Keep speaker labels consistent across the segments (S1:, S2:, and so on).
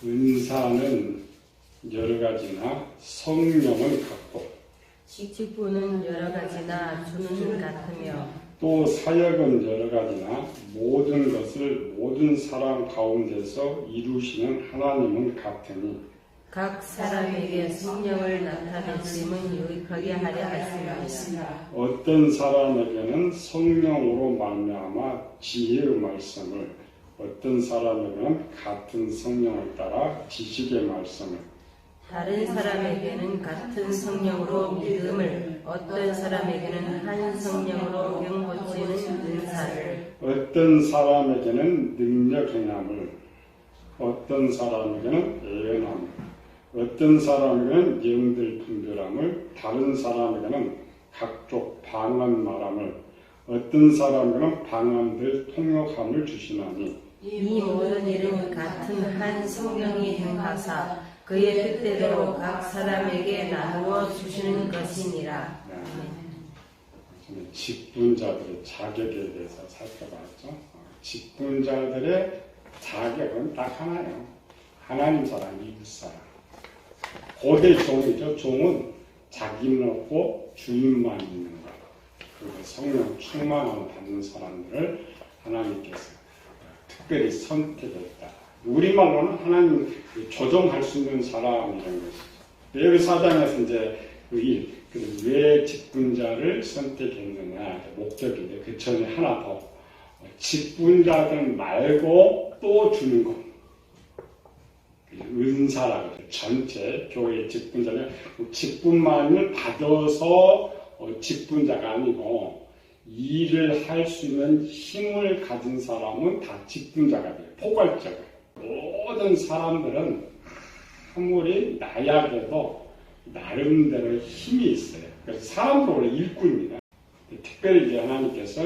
S1: 은사는 여러 가지나 성령은 같고
S2: 직분은 여러 가지나 주는 같으며
S1: 또 사역은 여러 가지나 모든 것을 모든 사람 가운데서 이루시는 하나님은 같으니
S2: 각 사람에게 성령을 나타내심은 유익하게 하려 하심이라.
S1: 어떤 사람에게는 성령으로 말미암아 지혜의 말씀을, 어떤 사람에게는 같은 성령을 따라 지식의 말씀을,
S2: 다른 사람에게는 같은 성령으로 믿음을, 어떤 사람에게는 한 성령으로 병 고치는 은사를,
S1: 어떤 사람에게는 능력 행함을, 어떤 사람에게는 예언함을, 어떤 사람에게는 영들 분별함을, 다른 사람에게는 각종 방언 말함을, 어떤 사람에게는 방언들 통역함을 주시나니
S2: 이 모든 일은 같은 한 성령이 행하사 그의 뜻대로 각 사람에게 나누어 주시는 것이니라.
S1: 직분자들의 자격에 대해서 살펴봤죠. 직분자들의 자격은 딱 하나예요. 하나님 사랑, 이웃 사랑. 고대 종이죠. 종은 자기는 없고 주인만 있는 것. 그리고 성령 충만함을 받는 사람들을 하나님께서 특별히 선택했다. 우리말로는 하나님 조정할 수 있는 사람이라는 것이죠. 여기 4장에서 이제 왜 직분자를 선택했느냐 목적인데 그 전에 하나 더 직분자들 말고 또 주는 것 은사라고 해요. 전체 교회의 직분자는 직분만을 받아서 직분자가 아니고 일을 할 수 있는 힘을 가진 사람은 다 직분자가 돼요. 포괄적으로. 모든 사람들은 아무리 나약해도 나름대로 힘이 있어요. 그래서 사람도 원래 일꾼입니다. 특별히 이제 하나님께서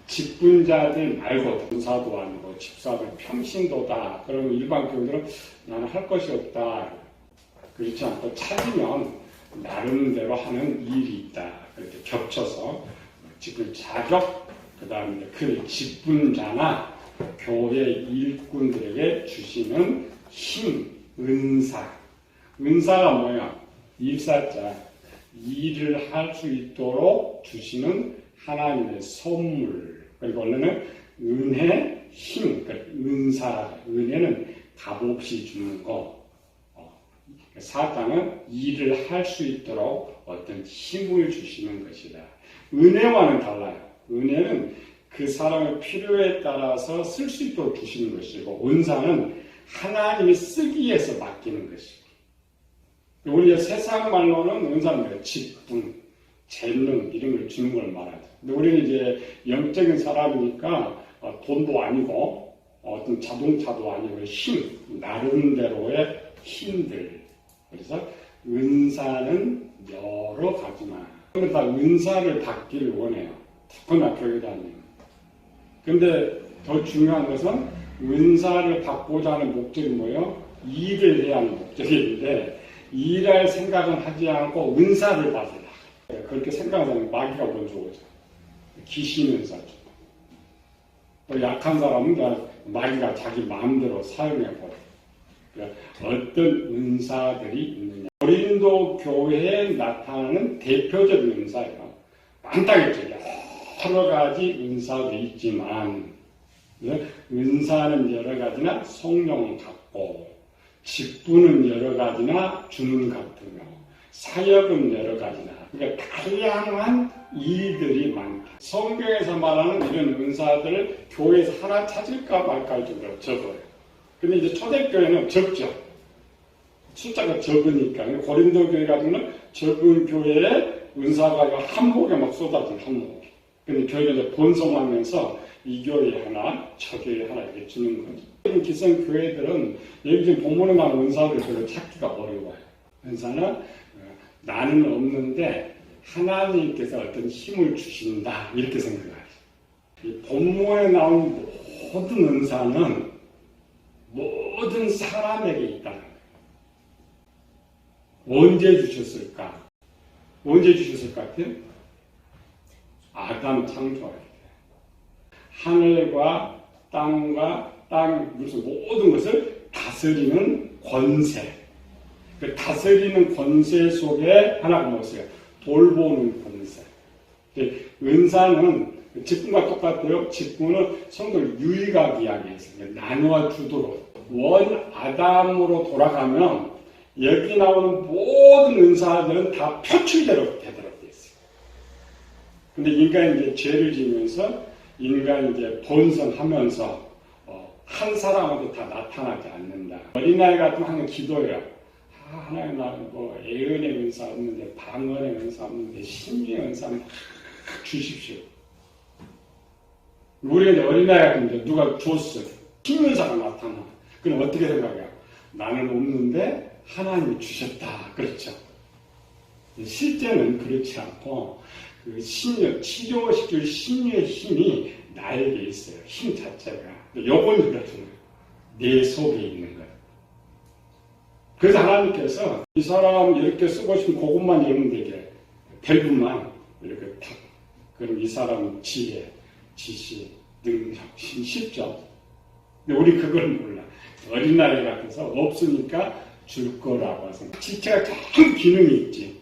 S1: 직분자들 말고 전사도 아니고 집사들 평신도다. 그러면 일반 교회들은 나는 할 것이 없다. 그렇지 않고 찾으면 나름대로 하는 일이 있다. 그렇게 겹쳐서 직분 자격, 그 다음에 그 직분자나 교회 일꾼들에게 주시는 힘, 은사. 은사가 뭐야? 일사자. 일을 할 수 있도록 주시는 하나님의 선물. 그리고 원래는 은혜, 힘, 은사. 은혜는 값없이 주는 거. 사탄은 일을 할 수 있도록 어떤 힘을 주시는 것이다. 은혜와는 달라요. 은혜는 그 사람의 필요에 따라서 쓸 수 있도록 주시는 것이고 은사는 하나님이 쓰기 위해서 맡기는 것이고 우리 세상 말로는 은사는 직분, 재능 이런 걸 주는 걸 말하죠. 근데 우리는 이제 영적인 사람이니까 돈도 아니고 어떤 자동차도 아니고 힘, 나름대로의 힘들. 그래서 은사는 여러 가지만 그런데 다 은사를 받기를 원해요. 특히나 교회 다니면. 근데 더 중요한 것은 은사를 받고자 하는 목적이 뭐예요? 일을 해야 하는 목적인데 일할 생각은 하지 않고 은사를 받으라. 그렇게 생각하면 마귀가 먼저 오죠. 귀신 은사죠. 또 약한 사람은 마귀가 자기 마음대로 사용해버려요. 어떤 은사들이 있느냐. 고린도 교회에 나타나는 대표적인 은사예요. 많다겠죠. 여러 가지 은사도 있지만 은사는 여러 가지나 성령 같고 직분은 여러 가지나 주는 같으며 사역은 여러 가지나 그러니까 다양한 일들이 많다. 성경에서 말하는 이런 은사들을 교회에서 하나 찾을까 말까 할 정도로 적어요. 근데 이제 초대교회는 적죠. 숫자가 적으니까. 고린도 교회 같은 경우는 적은 교회에 은사가 한목에 막 쏟아진 한목. 근데 교회가 이제 번성하면서 이 교회 하나, 저 교회 하나 이렇게 주는 거죠. 기성 교회들은 여기 지금 본문에 나오는 은사를 별로 찾기가 어려워요. 은사는 나는 없는데 하나님께서 어떤 힘을 주신다. 이렇게 생각하죠. 이 본문에 나온 모든 은사는 모든 사람에게 있다는 거예요. 언제 주셨을까? 언제 주셨을 것 같아요? 아담 창조할 때. 하늘과 땅과 땅, 무슨 모든 것을 다스리는 권세, 그 다스리는 권세 속에 하나가 뭐였어요? 돌보는 권세. 은사는 직분과 똑같아요. 직분은 성도를 유익하게 이야기했어요. 나누어 주도록. 원 아담으로 돌아가면 여기 나오는 모든 은사들은 다 표출되도록 되도록 되어 있어요. 근데 인간이 이제 죄를 지으면서 인간이 이제 본성하면서 한 사람한테 다 나타나지 않는다. 어린아이 같으면 항상 기도해요. 하나님 나는 뭐 예언의 은사 없는데 방언의 은사 없는데 신비의 은사 주십시오. 우리가 이제 어린아이 같은데 누가 줬어요. 신은사가 나타나. 그럼 어떻게 생각해요? 나는 없는데 하나님이 주셨다. 그렇죠. 실제는 그렇지 않고 그 신유, 치료시킬 신유의 힘이 나에게 있어요. 힘 자체가. 요건 그렇잖아요. 내 속에 있는 거예요. 그래서 하나님께서 이 사람 이렇게 쓰고 싶은 그것만 열면 되게 밸브만 이렇게 탁. 그럼 이 사람 지혜, 지식, 능력, 쉽죠. 근데 우리 그걸 몰라. 어린아이 같아서 없으니까 줄 거라고 해서 지체가 큰 기능이 있지.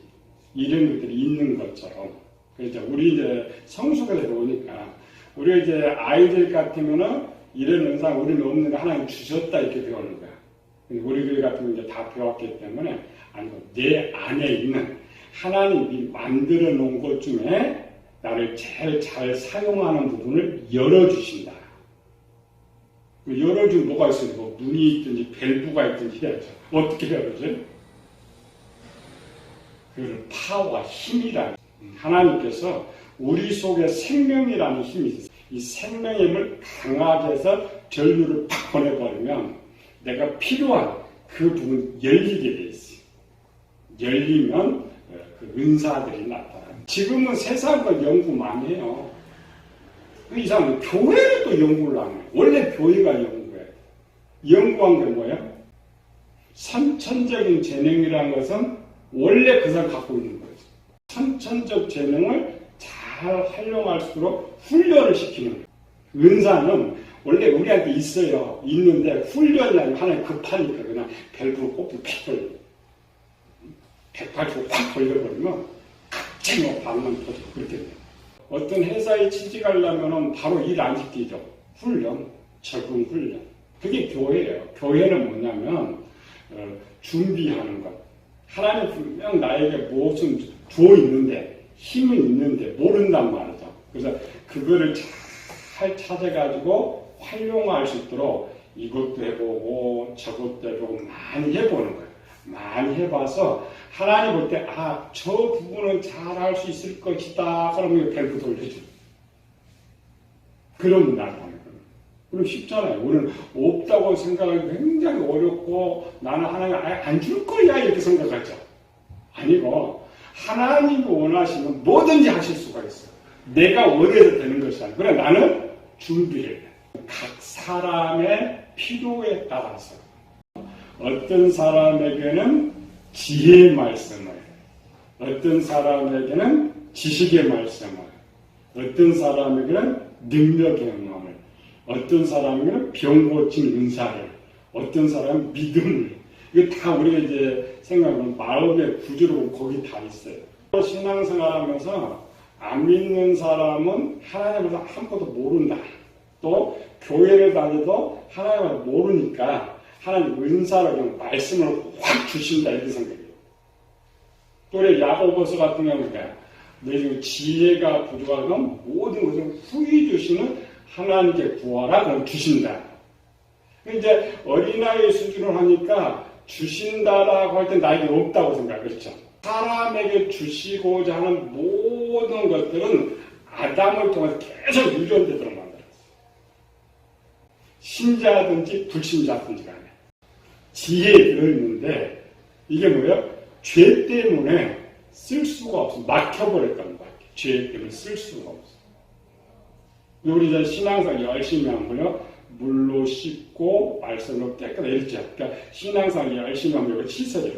S1: 이런 것들이 있는 것처럼. 그래서 우리 이제 성숙에 들어오니까 우리 이제 아이들 같으면은 이런 은사 우리는 없는데 하나님 주셨다 이렇게 배우는 거야. 우리 같은 이제 다 배웠기 때문에 아니고 내 안에 있는 하나님이 만들어 놓은 것 중에 나를 제일 잘 사용하는 부분을 열어주신다. 열어주면 뭐가 있어요? 뭐 문이 있든지 밸브가 있든지 해야죠. 어떻게 열어줘요? 그 파와 힘이라는 하나님께서 우리 속에 생명이라는 힘이 있어요. 이 생명의 힘을 강하게 해서 전류를 팍 보내버리면 내가 필요한 그 부분 열리게 돼 있어요. 열리면 그 은사들이 나타나요. 지금은 세상과 연구 많이 해요. 그 이상은 교회를 또 연구를 안 해요. 원래 교회가 연구해요. 연구한 게 뭐예요? 선천적인 재능이라는 것은 원래 그 사람 갖고 있는 거죠. 선천적 재능을 잘 활용할수록 훈련을 시키는 거예요. 은사는 원래 우리한테 있어요. 있는데 훈련이 아니고 하나님 급하니까 그냥 밸브로 꼽고 팍 걸려. 180도 확 걸려버리면 갑자기 반만 터지고 그렇게 돼요. 어떤 회사에 취직하려면 바로 일 안 시키죠. 훈련, 적응 훈련. 그게 교회예요. 교회는 뭐냐면 준비하는 것. 하나님 분명 나에게 무엇은 주어 있는데 힘은 있는데 모른단 말이죠. 그래서 그거를 잘 찾아가지고 활용할 수 있도록 이것도 해보고 저것도 해보고 많이 해보는 거예요. 많이 해봐서 하나님 볼 때 저 부분은 잘 할 수 있을 것이다. 그러면 밸브 돌려줘. 그러면 나타나는 거예요. 그럼 쉽잖아요. 우리는 없다고 생각하기 굉장히 어렵고 나는 하나님 안 줄 거야 이렇게 생각하죠. 아니고 하나님이 원하시면 뭐든지 하실 수가 있어요. 내가 원해서 되는 것이 아니고 그래 나는 준비를 해요. 각 사람의 필요에 따라서 어떤 사람에게는 지혜의 말씀을, 어떤 사람에게는 지식의 말씀을, 어떤 사람에게는 능력의 영감을, 어떤 사람에게는 병 고친 은사를, 어떤 사람은 믿음을. 이거 다 우리가 이제 생각하면 마음의 구조로 거기 다 있어요. 신앙생활하면서 안 믿는 사람은 하나님을 아무것도 모른다. 또 교회를 다녀도 하나님을 모르니까 하나님 은사로 그냥 말씀을 확 주신다 이렇게 생각해요. 또 우리 야고보서 같은 경우는 내 지금 지혜가 부족하면 모든 것을 후히 주시는 하나님께 구하라 그럼 주신다. 이제 어린아이 수준을 하니까 주신다라고 할 때 나에게 없다고 생각했죠. 사람에게 주시고자 하는 모든 것들은 아담을 통해서 계속 유전되도록 만들었어요. 신자든지 불신자든지 간에 지혜에 들어있는데 이게 뭐예요? 죄 때문에 쓸 수가 없어. 막혀버렸다는 거예요. 죄 때문에 쓸 수가 없어. 우리 이제 신앙생활 열심히 하면요. 물로 씻고 말씀으로 깨끗하게 이랬죠. 그러니까 신앙생활 열심히 하면 이거 씻어져요.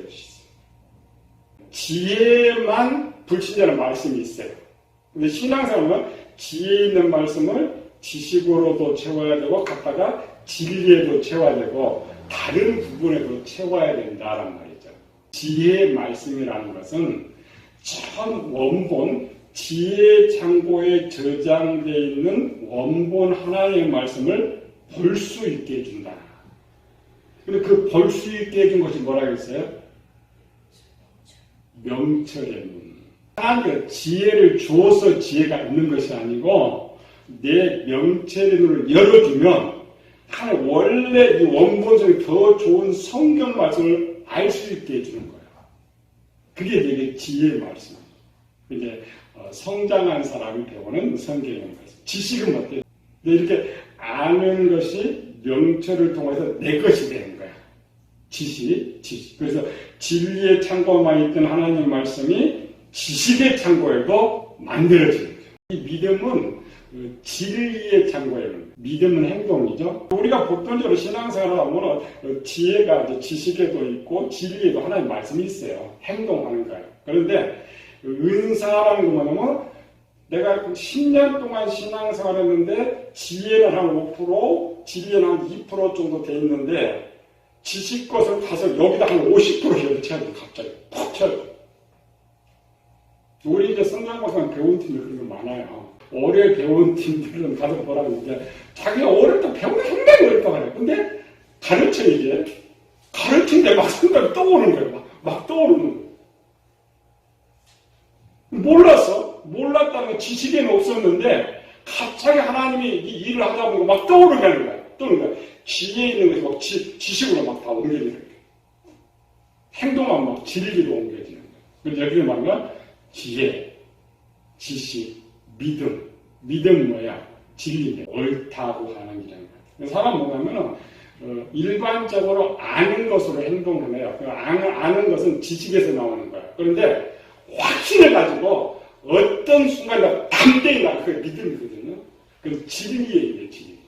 S1: 지혜만 불신자는 말씀이 있어요. 근데 신앙생활은 지혜 있는 말씀을 지식으로도 채워야 되고 갖다가 진리에도 채워야 되고 다른 부분에도 채워야 된다란 말이죠. 지혜의 말씀이라는 것은 전 원본, 지혜 창고에 저장되어 있는 원본 하나님의 말씀을 볼 수 있게 해준다. 근데 그 볼 수 있게 해준 것이 뭐라고 했어요? 명철의 문. 하나님께서 지혜를 주어서 지혜가 있는 것이 아니고 내 명철의 눈을 열어주면 하나님 원래 이 원본 속에 더 좋은 성경 말씀을 알 수 있게 해주는 거예요. 그게 되게 지혜의 말씀. 이제 성장한 사람이 배우는 성경의 말씀. 지식은 어때요? 이렇게 아는 것이 명철을 통해서 내 것이 되는 거야. 지식. 그래서 진리의 창고만 있던 하나님 말씀이 지식의 창고에도 만들어지는 거예요. 이 믿음은 진리의 창고예요. 믿음은 행동이죠. 우리가 보편적으로 신앙생활을 하면 지혜가 지식에도 있고 진리에도 하나님 말씀이 있어요. 행동하는 거예요. 그런데 은사라는 거 뭐냐면 내가 10년 동안 신앙생활을 했는데 지혜는 한 5%, 진리는 한 2% 정도 돼 있는데 지식 것을 가서 여기다 한 50% 열쳐야지 갑자기 팍 쳐요. 우리 이제 성장학원 배운 팀들 그런 거 많아요. 오래 배운 팀들은 가서 뭐라고 이제 자기가 어릴 때 배운 게 상당히 어렵다고 그래. 근데 가르쳐 이게 가르치는데 막 생각이 떠오르는 거예요. 막 떠오르는 거예요. 몰랐다는 건 지식에는 없었는데 갑자기 하나님이 이 일을 하다 보니까 막 떠오르는 거야. 지혜 있는 것이 막 지식으로 막 다 옮겨지는 거야. 행동만 막 진리로 옮겨지는 거야. 그래서 여기서 말하면 지혜, 지식, 믿음 뭐야? 진리네. 옳다고 하는 일이라는 거야. 사람 뭐냐면은 일반적으로 아는 것으로 행동을 해요. 아는 것은 지식에서 나오는 거야. 그런데 확신을 가지고 어떤 순간에 담대히 나 그게 믿음이거든요. 그건 진리예요, 진리.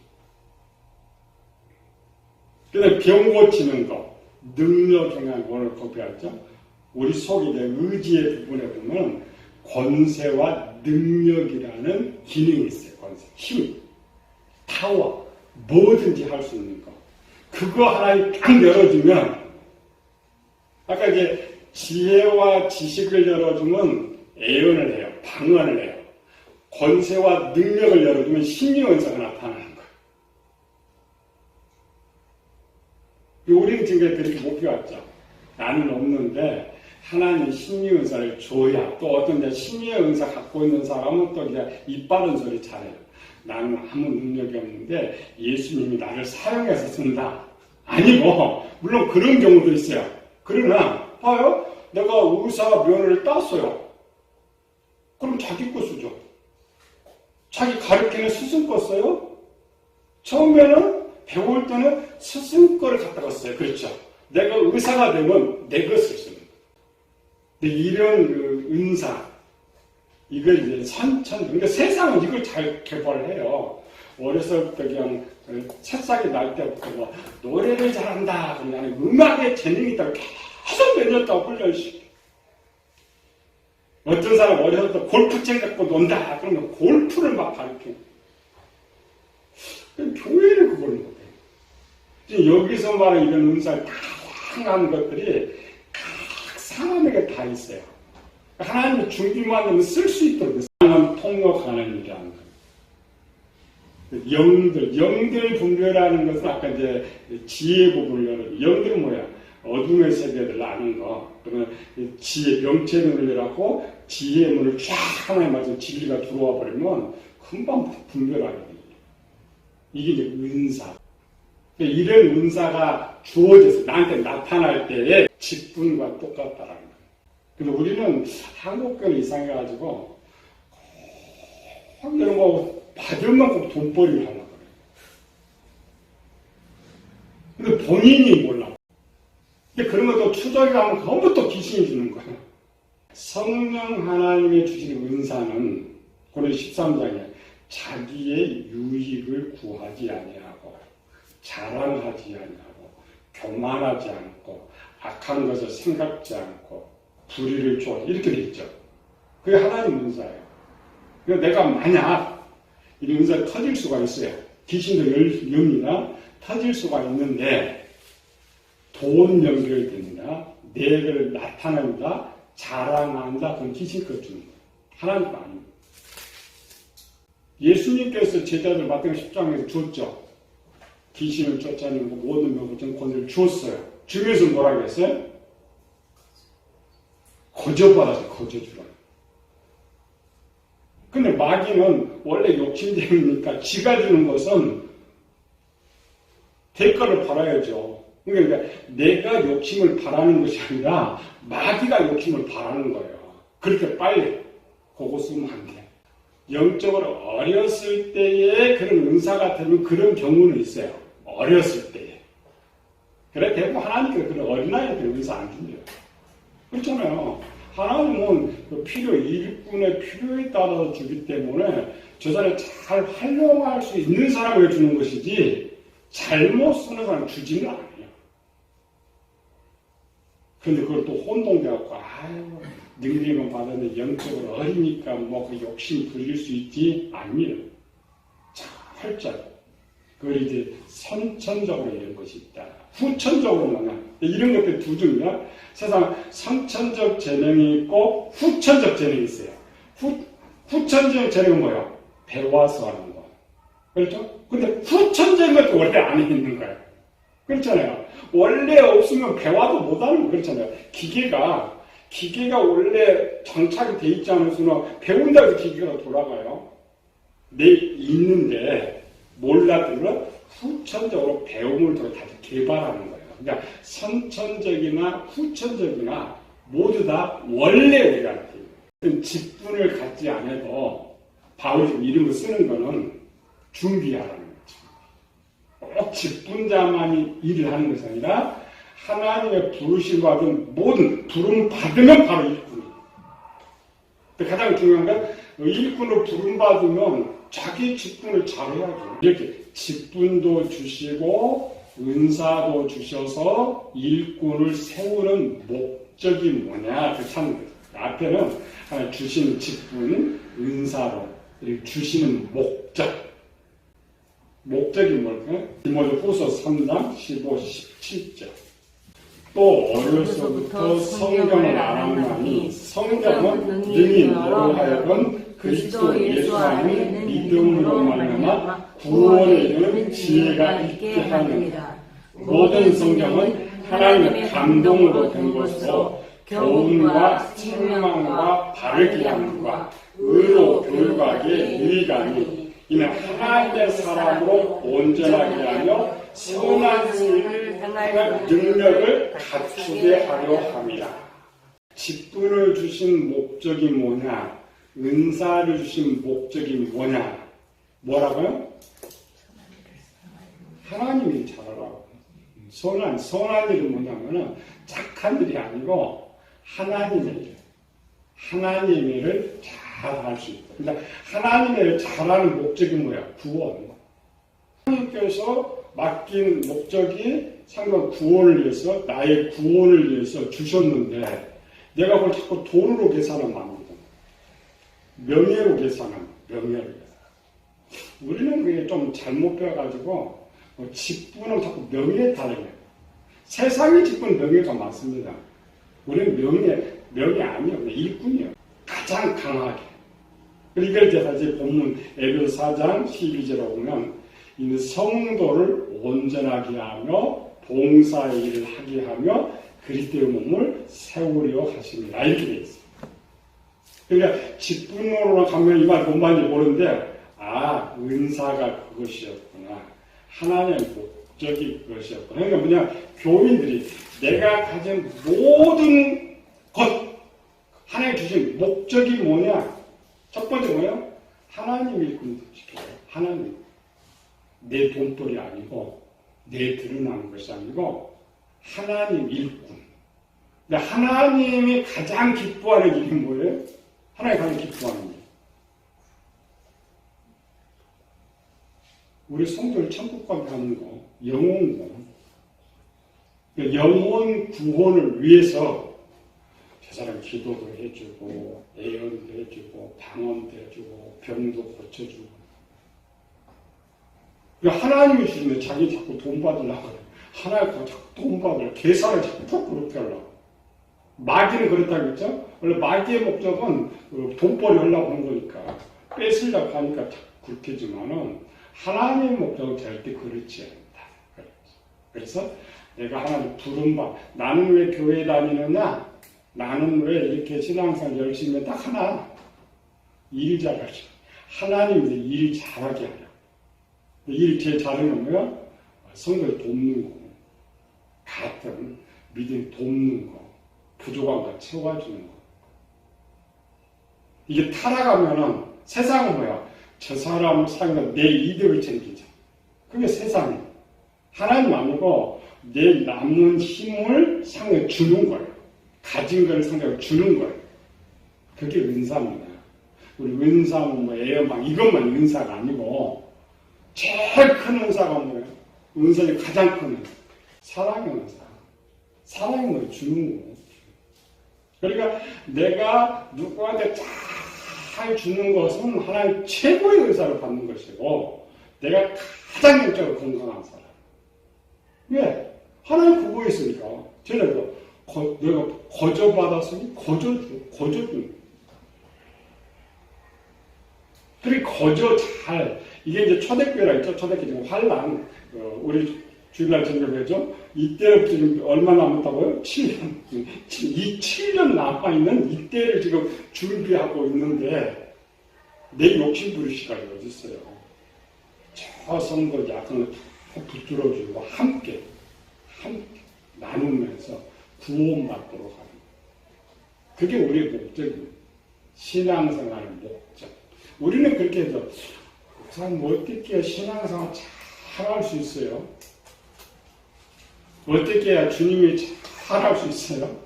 S1: 그다음에 병 고치는 거, 능력 중에 오늘 배웠죠. 우리 속에 의지의 부분에 보면 권세와 능력이라는 기능이 있어요. 권세, 힘, 파워, 뭐든지 할 수 있는 거. 그거 하나를 딱 열어주면 아까 이제 지혜와 지식을 열어주면 애언을 해요. 방언을 해요. 권세와 능력을 열어주면 신유언사가 나타나는 거예요. 우리는 지금 그렇게 못 배웠죠. 나는 없는데 하나님이 신유언사를 줘야 또 어떤 데 신유언사 갖고 있는 사람은 또 이제 입 바른 소리 잘해요. 나는 아무 능력이 없는데 예수님이 나를 사용해서 쓴다. 아니고 물론 그런 경우도 있어요. 그러나 봐요. 내가 의사 면허를 땄어요. 그럼 자기 거 쓰죠. 자기 가르치는 스승 거 써요. 처음에는 배울 때는 스승 거를 갖다가 써요. 그렇죠. 내가 의사가 되면 내 것을 쓰는 거예요. 근데 이런 은사 이걸 이제 그러니까 세상은 이걸 잘 개발을 해요. 어렸을 때 그냥 새싹이 날 때부터 뭐 노래를 잘한다. 그러면 음악에 재능이 있다고 계속 몇 년 동안 훈련시켜. 어떤 사람 어렸을 때 골프채 갖고 논다. 그러면 골프를 막 가르쳐. 교회를 그걸 못해. 지금 여기서 말하는 이런 은사를 다양한 것들이 각 사람에게 다 있어요. 하나님의 준비만 되면 쓸 수 있도록 통역하는 일이라는 거예요. 영들 분별하는 것은 아까 이제 지혜 부분을 열어요. 영들은 뭐야? 어둠의 세계를 아는 거. 그러면 지혜, 명체의 눈을 열고 지혜의 문을 쫙 하나에 맞은 진리가 들어와 버리면 금방 분별하게 돼요. 이게 이제 은사. 이런 은사가 주어져서 나한테 나타날 때의 직분과 똑같다라는 거예요. 근데 우리는 한국교는 이상해가지고 이런 거 받으면 꼭 돈벌이를 하려고 그래요. 근데 본인이 몰라. 근데 그런 것도 추적이 가면 그것도 또 귀신이 주는 거예요. 성령 하나님이 주신 은사는 고린 13장에 자기의 유익을 구하지 아니하고 자랑하지 아니하고 교만하지 않고 악한 것을 생각지 않고 불의를 좋아 이렇게 돼 있죠. 그게 하나님 은사예요. 그러니까 내가 만약 이 은사가 터질 수가 있어요. 귀신도 엽니다. 터질 수가 있는데 돈 연결된다, 내를 나타낸다, 자랑한다, 그건 기신껏 주는 거예요. 하나님 아닙니다. 예수님께서 제자들 마태복음 10장에서 줬죠. 귀신을 쫓아내는 거 모든 명부증 권위를 주었어요. 주면서 뭐라고 했어요? 거저받아서 거저주라고. 근데 마귀는 원래 욕심쟁이니까 지가 주는 것은 대가를 바라야죠. 그러니까 내가 욕심을 바라는 것이 아니라 마귀가 욕심을 바라는 거예요. 그렇게 빨리 그거 쓰면 안 돼. 영적으로 어렸을 때에 그런 은사가 되면 그런 경우는 있어요. 어렸을 때에. 그래 대부분 하나님께서 그런 어린아이한테 은사 안 준대요. 그렇잖아요. 하나님은 그 일꾼의 필요에 따라서 주기 때문에 저 사람이 잘 활용할 수 있는 사람을 주는 것이지 잘못 쓰는 사람 주지는 않아요. 근데 그걸 또 혼동돼갖고 아유 능력은 받았는데 영적으로 어리니까 뭐 그 욕심 부릴 수 있지 아니에요. 자 활짝 그걸 이제 선천적으로 이런 것이 있다. 후천적으로 뭐냐 이런 것들 두 종류야. 세상 선천적 재능이 있고 후천적 재능이 있어요. 후천적 재능은 뭐예요? 배워서 하는 거. 그렇죠? 근데 후천적인 것도 원래 안에 있는 거예요. 그렇잖아요. 원래 없으면 배워도 못하는 거 그렇잖아요. 기계가 원래 장착이 돼 있지 않으면 배운다고 해서 기계가 돌아가요. 있는데 몰라도 후천적으로 배움을 더 다시 개발하는 거예요. 그러니까 선천적이나 후천적이나 모두 다 원래 우리한테 직분을 갖지 않아도 바울이 이름을 쓰는 거는 준비하라는 거죠. 꼭 직분자만이 일을 하는 것이 아니라 하나님의 부르심 받은 모든 부름 받으면 바로 일꾼이에요. 가장 중요한 건 일꾼으로 부름 받으면 자기 직분을 잘해야죠. 이렇게 직분도 주시고 은사도 주셔서 일꾼을 세우는 목적이 뭐냐 그 찾는 거예요. 앞에는 주시는 직분, 은사로 주시는 목적이 뭘까요? 디모데후서 3장 15, 17절. 또 어려서부터 성경을 알았나니 성경은 능히 너로 하여금 그리스도 예수 안에 믿음으로 말미암아 구원에 이르는 지혜가 있게 하느니라. 모든 성경은 하나님의 감동으로 된 것으로 교훈과 책망과 바르게 함과 의로 교육하기에 유익하니 이는 하나님의 사람으로 온전하게 하며 선한 일을 행할 능력을 갖추게 하려 함이라. 직분을 주신 목적이 뭐냐? 은사를 주신 목적이 뭐냐? 뭐라고요? 하나님이 잘하라고. 선한 일은 뭐냐면은 착한 일이 아니고 하나님의 일. 하나님의 일을 잘 할 수 있다. 그러니까 하나님의 일을 잘하는 목적이 뭐야? 구원. 하나님께서 맡긴 목적이 상관 구원을 위해서 나의 구원을 위해서 주셨는데 내가 그걸 자꾸 돈으로 계산하면 안 되잖아. 명예로 계산하면 명예로. 우리는 그게 좀 잘못 배워가지고 직분은 자꾸 명예에 달아요. 세상의 직분 명예가 많습니다. 우리는 명예 아니에요. 일꾼이에요. 가장 강하게. 그러니까 이제 사실 본문 에베소 4장 12절에 보면 이는 성도를 온전하게 하며 봉사의 일을 하게 하며 그리스도의 몸을 세우려 하십니다. 이렇게 되어 있어요. 그러니까 직분으로 가면 이 말 뭔 말인지 모르는데 은사가 그것이었구나. 하나님의 목적이 그것이었구나. 그러니까 뭐냐 교인들이 내가 가진 모든 것 하나님 주신 목적이 뭐냐? 첫 번째 뭐예요? 하나님 일꾼 시켜요. 하나님. 내 돈벌이 아니고 내 드러나는 것이 아니고 하나님 일꾼. 근데 하나님이 가장 기뻐하는 일이 뭐예요? 하나님이 가장 기뻐하는 일. 우리 성도를 천국 가게 하는 거, 영혼 구원. 영혼 구원을 위해서 저 사람 기도도 해주고, 예언도 해주고, 방언도 해주고, 병도 고쳐주고. 하나님이 주시면 자기 자꾸 돈 받으려고 그래요. 하나의 돈 받을 계산을 자꾸 그렇게 하려고. 마귀는 그렇다고 했죠? 원래 마귀의 목적은 돈벌이 하려고 하는 거니까, 뺏으려고 하니까 자꾸 그렇게 하지만은, 하나님의 목적은 절대 그렇지 않다. 그래서 내가 하나님 부름받, 나는 왜 교회 다니느냐? 나는 왜 이렇게 신앙생활 열심히 해? 딱 하나. 일 잘하시. 하나님이 일 잘하게 하려. 일 제일 잘하는 건 뭐야? 성도를 돕는 거. 같은 믿음 돕는 거. 부족한 거 채워주는 거. 이게 타락하면은 세상은 뭐야? 저 사람을 사용해 내 이득을 챙기자. 그게 세상이에요. 하나님 아니고 내 남는 힘을 상에 주는 거예요. 가진 걸 상대로 주는 거예요. 그게 은사입니다. 우리 은사는 뭐 애여망 이것만 은사가 아니고 제일 큰 은사가 뭐예요? 은사의 가장 큰 은사. 사랑의 은사. 사랑의 걸 주는 거예요. 그러니까 내가 누구한테 잘 주는 것은 하나님 최고의 은사를 받는 것이고 내가 가장 영적으로 건강한 사람. 왜? 하나님 구부에 있으니까. 제가 내가 거저받았으니 거저주는. 그리고 이게 이제 초대교회라 했죠. 초대교회 지금 환란, 우리 주일날 전교회죠. 이때부터 지금 얼마 남았다고요? 7년. 이 7년 남아있는 이때를 지금 준비하고 있는데, 내 욕심 부릴 시간이 어딨어요. 저 선거 약간을 붙들어주고 함께 나누면서 구원받도록 하는 거예요. 그게 우리의 목적입니다. 신앙생활의 목적. 우리는 그렇게 해서 참 어떻게 신앙생활 잘할 수 있어요? 어떻게 해야 주님이 잘할 수 있어요?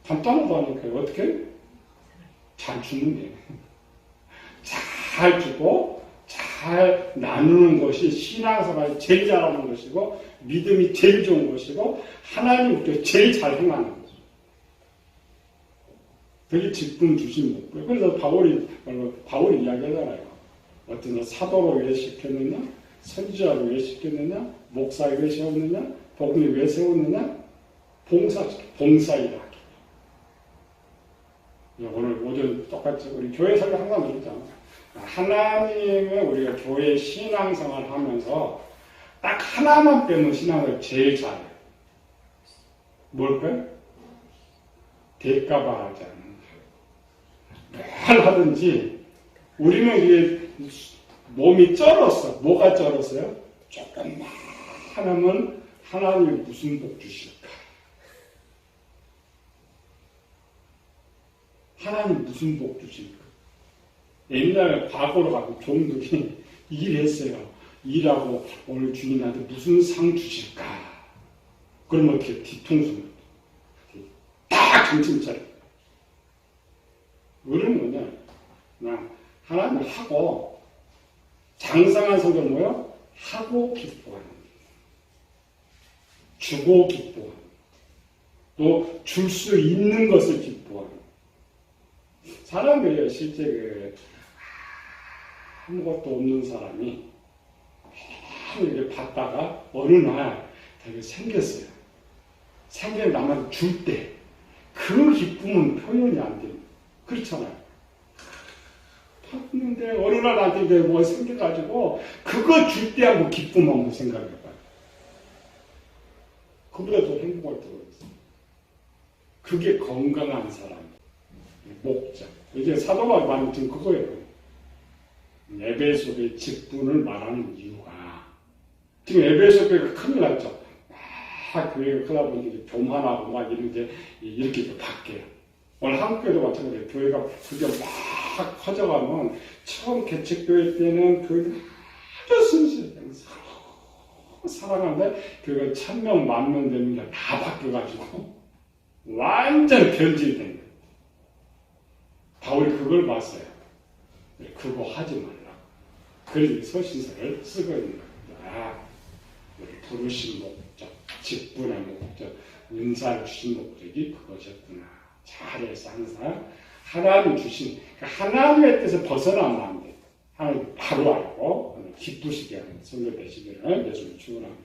S1: 간단하다니까요. 어떻게? 잘 주는 게. 잘 주고 잘 나누는 것이 신앙생활이 제일 잘하는 것이고 믿음이 제일 좋은 것이고 하나님께 제일 잘 행하는 거죠. 그게 직분 주신 목표. 그래서 바울이 이야기하잖아요. 어떤 사도로 왜 시켰느냐? 선지자로 왜 시켰느냐? 목사에 왜 세웠느냐? 복음에 왜 세웠느냐? 봉사이라. 오늘 오전 똑같이 우리 교회 설교 항상 그러잖아요. 하나님의 우리가 교회 신앙생활 하면서 딱 하나만 빼면 신앙을 제일 잘해요. 뭘까요? 대가봐 하지 않는 뭘 하든지 우리는 이게 몸이 쩔었어. 뭐가 쩔었어요? 조금만 하면 하나님이 무슨 복 주실까? 하나님 무슨 복 주실까? 옛날에 과거로 가고 종들이 일했어요. 일하고 오늘 주님한테 무슨 상 주실까? 그러면 어떻게 뒤통수를 딱 정신 차려. 우리는 그냥 하나님 하고 장상한 성경 뭐요? 하고 기뻐하는 주고 기뻐하는 또 줄 수 있는 것을 기뻐하는 사람들이요 실제 아무것도 없는 사람이 이렇게 받다가 어느 날 되게 생겼어요. 생겨 남한테 줄 때 그 기쁨은 표현이 안 돼요. 그렇잖아요. 받는데 어느 날 나한테 뭐 생겨가지고 그거 줄 때 하고 기쁨 한번 생각해봐요. 그보다 더 행복할 때가 있어요. 그게 건강한 사람 목적. 이게 사도가 말하는 지금 그거예요. 에베소의 직분을 말하는 이유가 지금 에베소 교회가 큰일 났죠. 막 교회가 크다 보니 교만하고 막 이렇게 바뀌어요. 오늘 한국 교회도 마찬가지예요. 교회가 그게 막 커져가면 처음 개척교회 때는 교회가 아주 순수해요. 사랑하는데 교회가 1000명, 10,000명 되는 게 다 바뀌어가지고 완전 변질된 거예요. 바울이 그걸 봤어요. 그거 하지 말라. 그래서 서신서를 쓰고 있는 겁니다. 우리 부르신 목적, 직분의 목적, 은사를 주신 목적이 그것이었구나. 잘해서 항상 하나님 주신, 하나님의 뜻을 벗어나면 안 돼. 하나님 바로 알고 기쁘시게 하는 성도 되시기를 예수님 축원합니다.